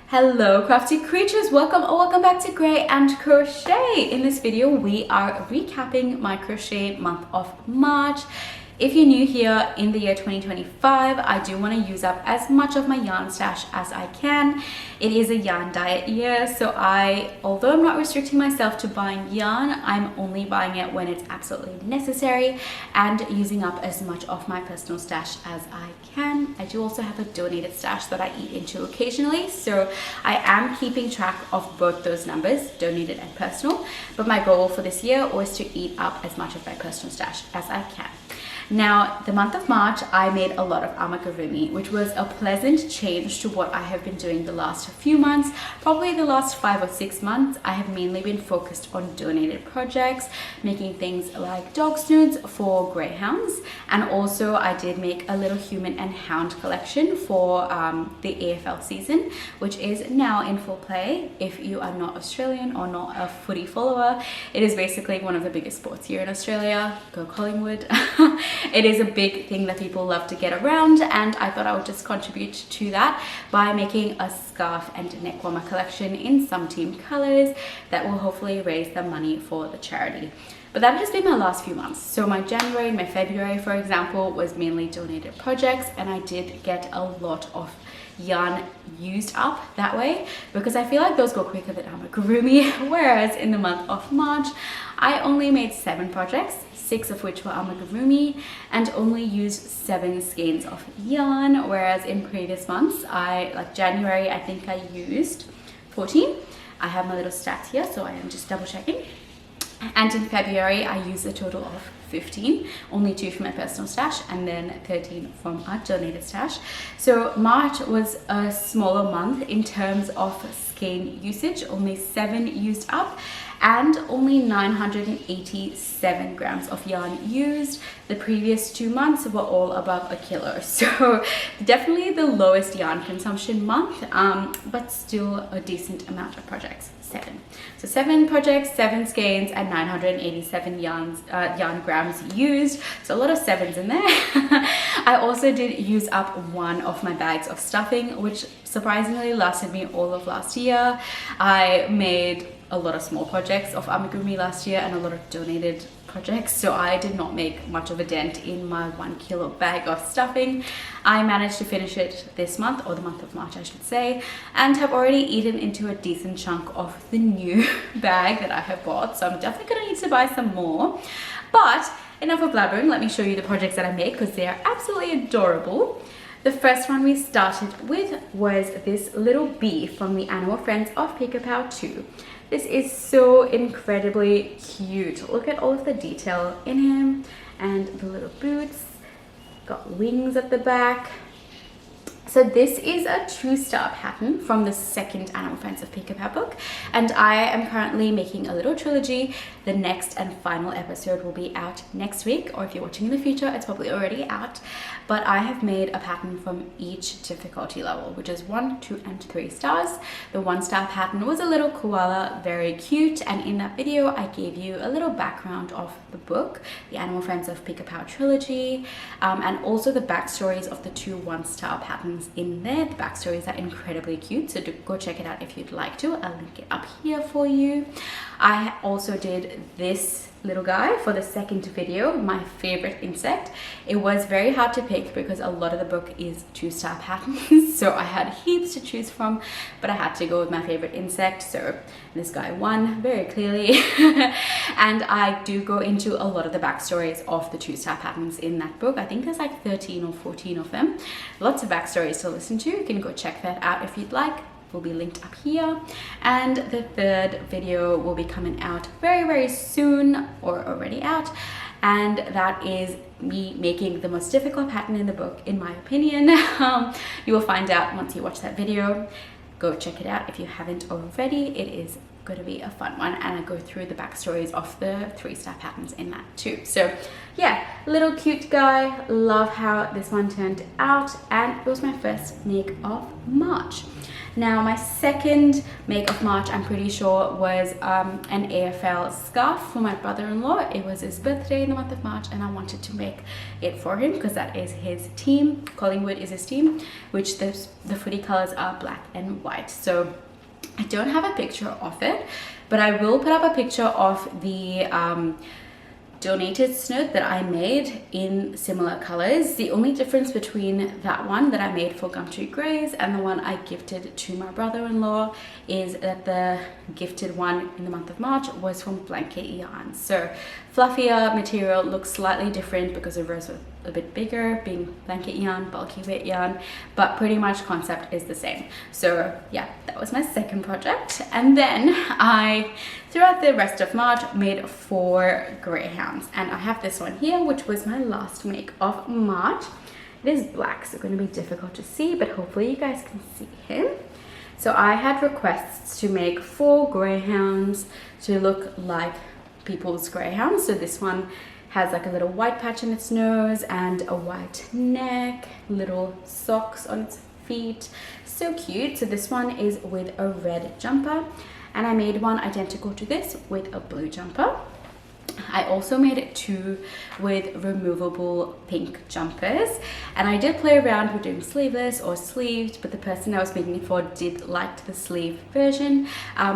Hello crafty creatures, welcome back to Gray and Crochet. In this video we are recapping my crochet month of March. If you're new here in the year 2025, I do want to use up as much of my yarn stash as I can. It is a yarn diet year, so although I'm not restricting myself to buying yarn, I'm only buying it when it's absolutely necessary and using up as much of my personal stash as I can. I do also have a donated stash that I eat into occasionally, so I am keeping track of both those numbers, donated and personal, but my goal for this year was to eat up as much of my personal stash as I can. Now, the month of March, I made a lot of amigurumi, which was a pleasant change to what I have been doing the last few months. Probably the last 5 or 6 months, I have mainly been focused on donated projects, making things like dog snoods for greyhounds. And also I did make a little human and hound collection for the AFL season, which is now in full play. If you are not Australian or not a footy follower, it is basically one of the biggest sports here in Australia. Go Collingwood. It is a big thing that people love to get around, and I thought I would just contribute to that by making a scarf and neck warmer collection in some team colors that will hopefully raise the money for the charity. But that has been my last few months. So my January and my February, for example, was mainly donated projects, and I did get a lot of yarn used up that way because I feel like those go quicker than amigurumi, whereas in the month of March I only made 7 projects, 6 of which were amigurumi, and only used 7 skeins of yarn, whereas in previous months, like January, I think I used 14. I have my little stats here, so I am just double checking. And in February, I used a total of 15, only 2 from my personal stash and then 13 from our donated stash. So March was a smaller month in terms of skein usage, only 7 used up and only 987 grams of yarn used. The previous 2 months were all above a kilo, so definitely the lowest yarn consumption month, but still a decent amount of projects. 7. So 7 projects, 7 skeins, and 987 yarn grams used. So a lot of 7s in there. I also did use up 1 of my bags of stuffing, which surprisingly lasted me all of last year. I made a lot of small projects of amigurumi last year and a lot of donated projects, so I did not make much of a dent in my 1 kilo bag of stuffing. I managed to finish it this month, or the month of March I should say, and have already eaten into a decent chunk of the new bag that I have bought, so I'm definitely gonna need to buy some more. But enough of blabbering, let me show you the projects that I made because they are absolutely adorable. The first one we started with was this little bee from the Animal Friends of Pick-a-Pow 2. This is so incredibly cute. Look at all of the detail in him and the little boots. Got wings at the back. So this is a 2-star pattern from the second Animal Friends of Pick-a-Pow book, and I am currently making a little trilogy. The next and final episode will be out next week, or if you're watching in the future, it's probably already out. But I have made a pattern from each difficulty level, which is 1, 2, and 3 stars. The 1-star pattern was a little koala, very cute, and in that video I gave you a little background of the book, the Animal Friends of Pick-a-Pow trilogy, and also the backstories of the 2 1-star patterns in there. The backstories are incredibly cute, so do go check it out if you'd like to. I'll link it up here for you. I also did this little guy for the second video, my favorite insect. It was very hard to pick because a lot of the book is 2-star patterns, so I had heaps to choose from, but I had to go with my favorite insect, so this guy won very clearly. And I do go into a lot of the backstories of the 2-star patterns in that book. I think there's like 13 or 14 of them. Lots of backstories to listen to. You can go check that out if you'd like. Will be linked up here. And the third video will be coming out very soon, or already out, and that is me making the most difficult pattern in the book, in my opinion. You will find out once you watch that video. Go check it out if you haven't already. It is going to be a fun one, and I go through the backstories of the 3-star patterns in that too. So yeah, little cute guy. Love how this one turned out, and it was my first make of March. Now my second make of March, I'm pretty sure, was an AFL scarf for my brother-in-law. It was his birthday in the month of March, and I wanted to make it for him because that is his team. Collingwood is his team, which the footy colors are black and white. So I don't have a picture of it, but I will put up a picture of the donated snood that I made in similar colors. The only difference between that one that I made for Gumtree Grays and the one I gifted to my brother-in-law is that the gifted one in the month of March was from Blanket Yarn. So fluffier material, looks slightly different because the rows were a bit bigger, being Blanket Yarn, bulky weight yarn, but pretty much concept is the same. So yeah, that was my second project. And then I, throughout the rest of March, made 4 greyhounds, and I have this one here, which was my last make of March. It is black, so it's going to be difficult to see, but hopefully you guys can see him. So I had requests to make 4 greyhounds to look like people's greyhounds. So this one has like a little white patch in its nose and a white neck, little socks on its feet. So cute. So this one is with a red jumper, and I made one identical to this with a blue jumper. I also made it 2 with removable pink jumpers, and I did play around with doing sleeveless or sleeved, but the person I was making it for did like the sleeve version,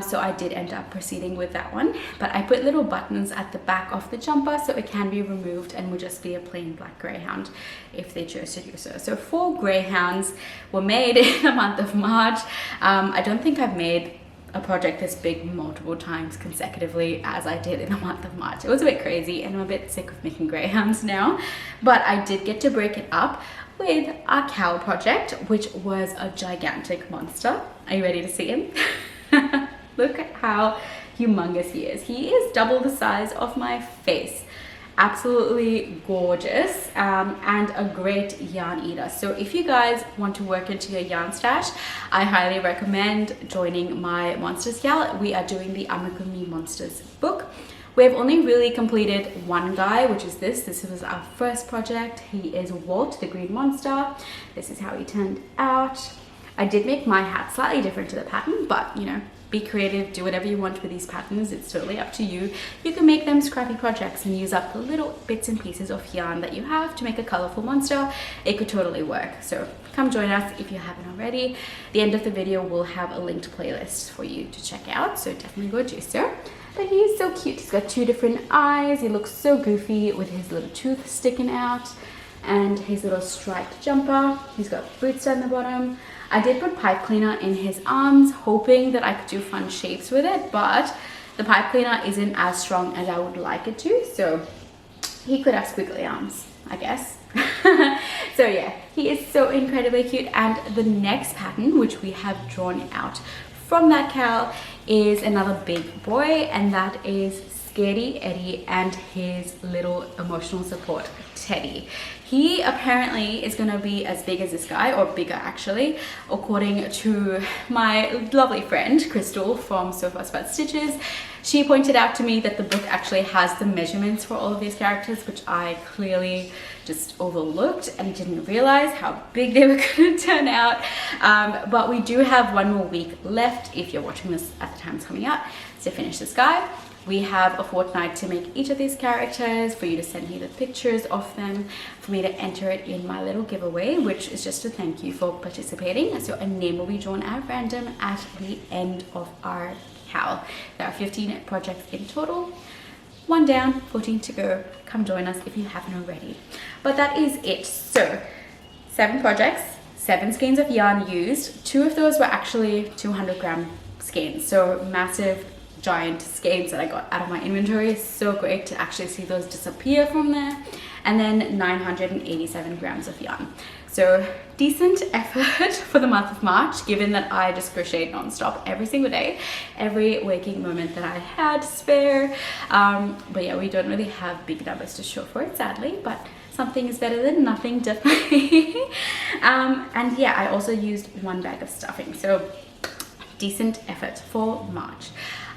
so I did end up proceeding with that one. But I put little buttons at the back of the jumper so it can be removed and would just be a plain black greyhound if they chose to do so. So 4 greyhounds were made in the month of March. I don't think I've made a project this big multiple times consecutively as I did in the month of March. It was a bit crazy, and I'm a bit sick of making greyhounds now, but I did get to break it up with our cow project, which was a gigantic monster. Are you ready to see him? Look at how humongous he is. He is double the size of my face. Absolutely gorgeous, and a great yarn eater. So if you guys want to work into your yarn stash, I highly recommend joining my Monsters Gal. We are doing the Amigurumi Monsters book. We have only really completed one guy, which is this. This was our first project. He is Walt, the green monster. This is how he turned out. I did make my hat slightly different to the pattern, but you know, be creative, do whatever you want with these patterns. It's totally up to you. You can make them scrappy projects and use up the little bits and pieces of yarn that you have to make a colorful monster. It could totally work. So come join us if you haven't already. The end of the video will have a linked playlist for you to check out, so definitely go do so. But he's so cute. He's got 2 different eyes. He looks so goofy with his little tooth sticking out and his little striped jumper. He's got boots down the bottom. I did put pipe cleaner in his arms, hoping that I could do fun shapes with it, but the pipe cleaner isn't as strong as I would like it to, so he could have squiggly arms, I guess. So yeah, he is so incredibly cute. And the next pattern, which we have drawn out from that cowl, is another big boy, and that is Scaredy Eddie and his little emotional support teddy. He apparently is going to be as big as this guy, or bigger actually, according to my lovely friend Crystal from So Far Spud Stitches. She pointed out to me that the book actually has the measurements for all of these characters, which I clearly just overlooked and didn't realize how big they were going to turn out. But we do have 1 more week left, if you're watching this at the time it's coming out, to finish this guy. We have a fortnight to make each of these characters, for you to send me the pictures of them, for me to enter it in my little giveaway, which is just a thank you for participating. So a name will be drawn at random at the end of our cowl. There are 15 projects in total. 1 down, 14 to go. Come join us if you haven't already. But that is it. So 7 projects, 7 skeins of yarn used. 2 of those were actually 200-gram skeins, so massive giant skeins that I got out of my inventory. So great to actually see those disappear from there. And then 987 grams of yarn. So decent effort for the month of March, given that I just crocheted non-stop every single day, every waking moment that I had to spare. But yeah, we don't really have big numbers to show for it, sadly, but something is better than nothing, definitely. And yeah, I also used 1 bag of stuffing, so decent effort for March.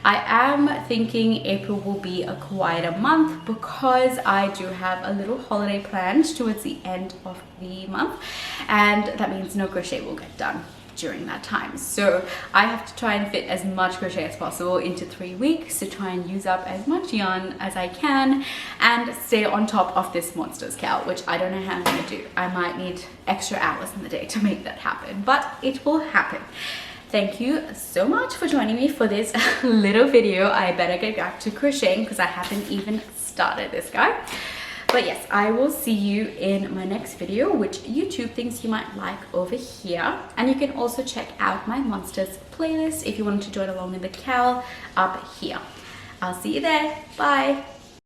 I am thinking April will be a quieter month because I do have a little holiday planned towards the end of the month, and that means no crochet will get done during that time. So I have to try and fit as much crochet as possible into 3 weeks to try and use up as much yarn as I can and stay on top of this monsters cowl, which I don't know how I'm gonna do. I might need extra hours in the day to make that happen, but it will happen. Thank you so much for joining me for this little video. I better get back to crocheting because I haven't even started this guy. But yes, I will see you in my next video, which YouTube thinks you might like over here. And you can also check out my monsters playlist if you want to join along in the cowl up here. I'll see you there. Bye.